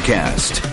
Futurecast.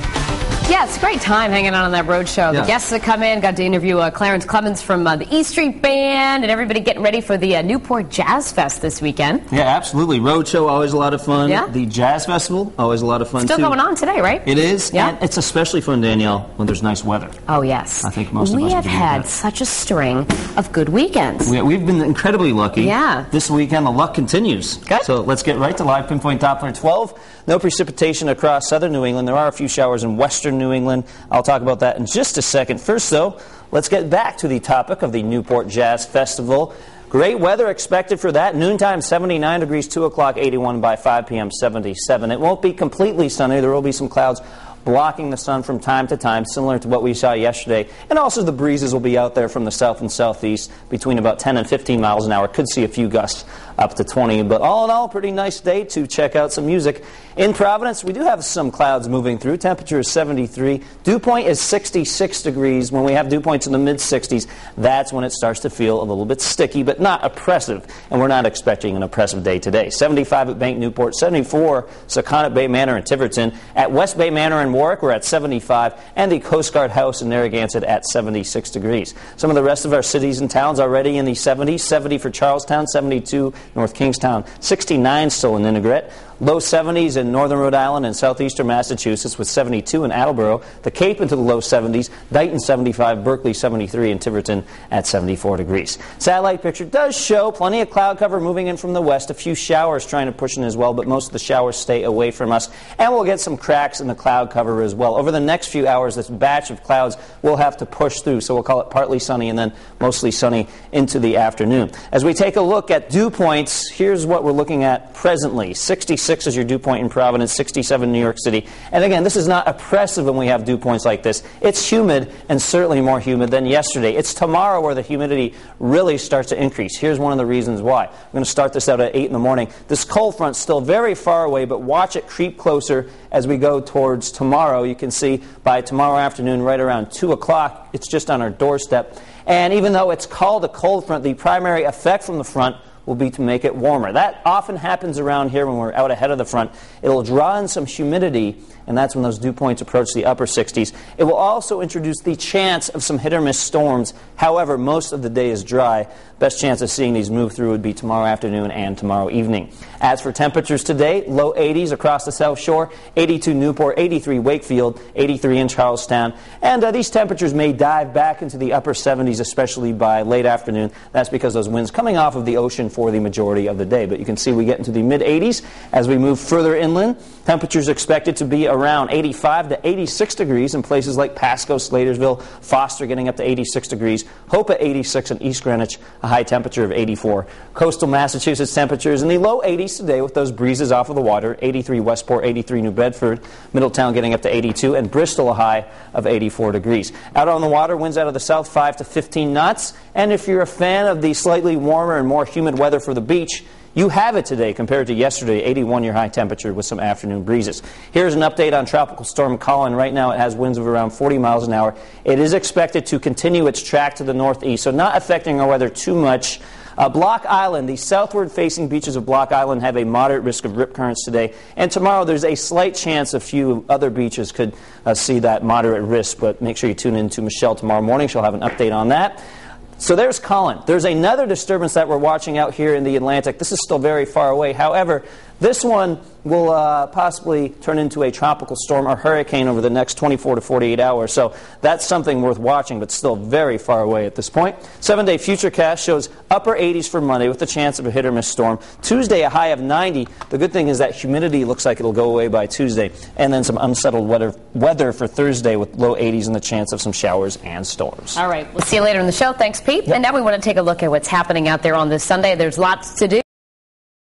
Yeah, it's a great time hanging out on that road show. Yeah. The guests that come in, got to interview Clarence Clemons from the E Street Band, and everybody getting ready for the Newport Jazz Fest this weekend. Yeah, absolutely. Road show, always a lot of fun. Yeah. The Jazz Festival, always a lot of fun, Still too. going on today, right? It is. Yeah. And it's especially fun, Danielle, when there's nice weather. Oh, yes. I think most of us We would have agree with had that. such a string of good weekends. We've been incredibly lucky. Yeah. This weekend, the luck continues. Good. So let's get right to live pinpoint Doppler 12. No precipitation across southern New England. There are a few showers in western New England. I'll talk about that in just a second. First, though, let's get back to the topic of the Newport Jazz Festival. Great weather expected for that. Noontime, 79 degrees, 2 o'clock, 81 by 5 p.m., 77. It won't be completely sunny. There will be some clouds blocking the sun from time to time, similar to what we saw yesterday. And also the breezes will be out there from the south and southeast between about 10 and 15 miles an hour. Could see a few gusts up to 20. But all in all, pretty nice day to check out some music. In Providence, we do have some clouds moving through. Temperature is 73. Dew point is 66 degrees. When we have dew points in the mid-60s, that's when it starts to feel a little bit sticky, but not oppressive. And we're not expecting an oppressive day today. 75 at Bank Newport, 74 Sakonnet Bay Manor in Tiverton. At West Bay Manor in Warwick, we're at 75, and the Coast Guard House in Narragansett at 76 degrees. Some of the rest of our cities and towns already in the 70s. 70 for Charlestown, 72 North Kingstown, 69 still in Inigret. Low 70s in northern Rhode Island and southeastern Massachusetts with 72 in Attleboro. The Cape into the low 70s. Dighton 75, Berkeley 73, and Tiverton at 74 degrees. Satellite picture does show plenty of cloud cover moving in from the west. A few showers trying to push in as well, but most of the showers stay away from us. And we'll get some cracks in the cloud cover as well. Over the next few hours, this batch of clouds will have to push through, so we'll call it partly sunny and then mostly sunny into the afternoon. As we take a look at dew points, here's what we're looking at presently. 66 is your dew point in Providence, 67 in New York City. And again, this is not oppressive when we have dew points like this. It's humid, and certainly more humid than yesterday. It's tomorrow where the humidity really starts to increase. Here's one of the reasons why. I'm going to start this out at 8 in the morning. This cold front's still very far away, but watch it creep closer as we go towards tomorrow. You can see by tomorrow afternoon, right around 2 o'clock, it's just on our doorstep. And even though it's called a cold front, the primary effect from the front will be to make it warmer. That often happens around here when we're out ahead of the front. It'll draw in some humidity, and that's when those dew points approach the upper 60s. It will also introduce the chance of some hit-or-miss storms. However, most of the day is dry. Best chance of seeing these move through would be tomorrow afternoon and tomorrow evening. As for temperatures today, low 80s across the South Shore, 82 Newport, 83 Wakefield, 83 in Charlestown. And these temperatures may dive back into the upper 70s, especially by late afternoon. That's because those winds coming off of the ocean for the majority of the day. But you can see we get into the mid-80s as we move further inland. Temperatures expected to be around 85 to 86 degrees in places like Pasco, Slatersville, Foster getting up to 86 degrees. Hope at 86 in East Greenwich, a high temperature of 84. Coastal Massachusetts temperatures in the low 80s today with those breezes off of the water. 83 Westport, 83 New Bedford. Middletown getting up to 82, and Bristol a high of 84 degrees. Out on the water, winds out of the south 5 to 15 knots. And if you're a fan of the slightly warmer and more humid weather for the beach, you have it today compared to yesterday, 81 your high temperature with some afternoon breezes. Here's an update on Tropical Storm Colin. Right now it has winds of around 40 miles an hour. It is expected to continue its track to the northeast, so not affecting our weather too much. Block Island, the southward-facing beaches of Block Island have a moderate risk of rip currents today. And tomorrow there's a slight chance a few other beaches could see that moderate risk, but make sure you tune in to Michelle tomorrow morning. She'll have an update on that. So there's Colin. There's another disturbance that we're watching out here in the Atlantic. This is still very far away. However, this one will possibly turn into a tropical storm or hurricane over the next 24 to 48 hours. So that's something worth watching, but still very far away at this point. 7-day futurecast shows upper 80s for Monday with the chance of a hit-or-miss storm. Tuesday, a high of 90. The good thing is that humidity looks like it'll go away by Tuesday. And then some unsettled weather for Thursday with low 80s and the chance of some showers and storms. All right, we'll see you later in the show. Thanks, Pete. Yep. And now we want to take a look at what's happening out there on this Sunday. There's lots to do.